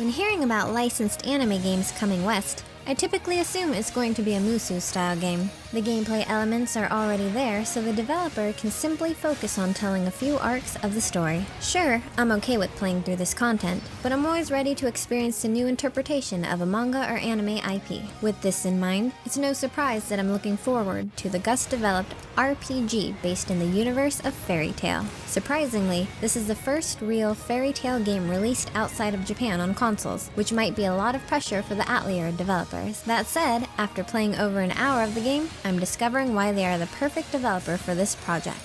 When hearing about licensed anime games coming west, I typically assume it's going to be a Musou-style game. The gameplay elements are already there, so the developer can simply focus on telling a few arcs of the story. Sure, I'm okay with playing through this content, but I'm always ready to experience a new interpretation of a manga or anime IP. With this in mind, it's no surprise that I'm looking forward to the Gust-developed RPG based in the universe of Fairy Tail. Surprisingly, this is the first real Fairy Tail game released outside of Japan on consoles, which might be a lot of pressure for the Atelier developers. That said, after playing over an hour of the game, I'm discovering why they are the perfect developer for this project.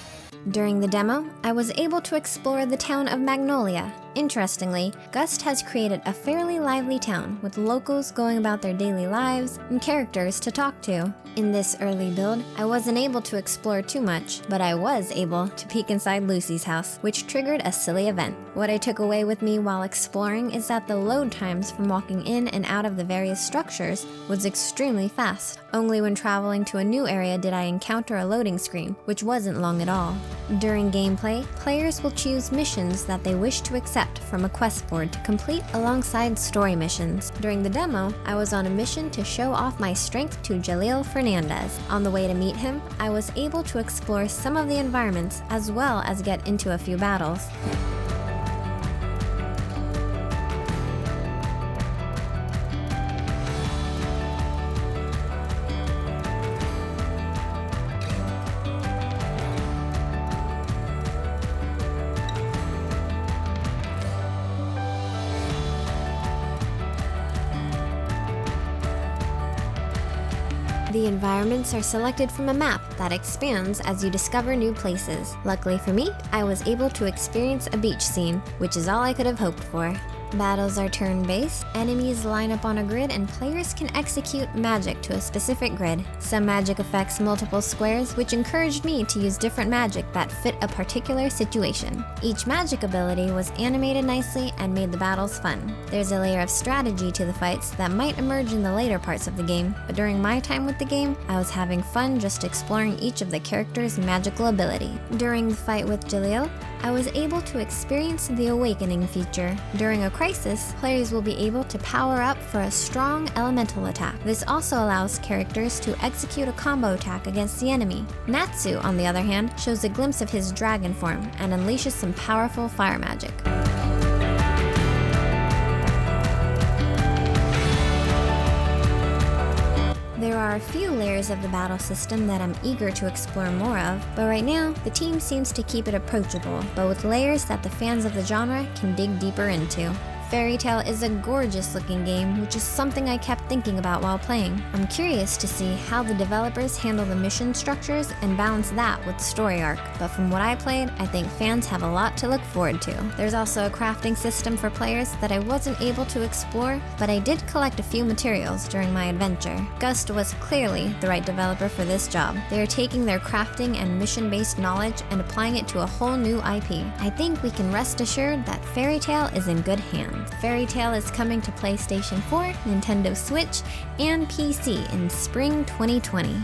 During the demo, I was able to explore the town of Magnolia. Interestingly, Gust has created a fairly lively town with locals going about their daily lives and characters to talk to. In this early build, I wasn't able to explore too much, but I was able to peek inside Lucy's house, which triggered a silly event. What I took away with me while exploring is that the load times from walking in and out of the various structures was extremely fast. Only when traveling to a new area did I encounter a loading screen, which wasn't long at all. During gameplay, players will choose missions that they wish to accept from a quest board to complete alongside story missions. During the demo, I was on a mission to show off my strength to Jalil Fernandez. On the way to meet him, I was able to explore some of the environments as well as get into a few battles. The environments are selected from a map that expands as you discover new places. Luckily for me, I was able to experience a beach scene, which is all I could have hoped for. Battles are turn-based, enemies line up on a grid, and players can execute magic to a specific grid. Some magic affects multiple squares, which encouraged me to use different magic that fit a particular situation. Each magic ability was animated nicely and made the battles fun. There's a layer of strategy to the fights that might emerge in the later parts of the game, but during my time with the game, I was having fun just exploring each of the characters' magical ability. During the fight with Jalil, I was able to experience the Awakening feature. During a crisis, players will be able to power up for a strong elemental attack. This also allows characters to execute a combo attack against the enemy. Natsu, on the other hand, shows a glimpse of his dragon form and unleashes some powerful fire magic. There are a few layers of the battle system that I'm eager to explore more of, but right now, the team seems to keep it approachable, but with layers that the fans of the genre can dig deeper into. Fairy Tail is a gorgeous looking game, which is something I kept thinking about while playing. I'm curious to see how the developers handle the mission structures and balance that with the story arc, but from what I played, I think fans have a lot to look forward to. There's also a crafting system for players that I wasn't able to explore, but I did collect a few materials during my adventure. Gust was clearly the right developer for this job. They are taking their crafting and mission-based knowledge and applying it to a whole new IP. I think we can rest assured that Fairy Tail is in good hands. Fairy Tail is coming to PlayStation 4, Nintendo Switch, and PC in spring 2020.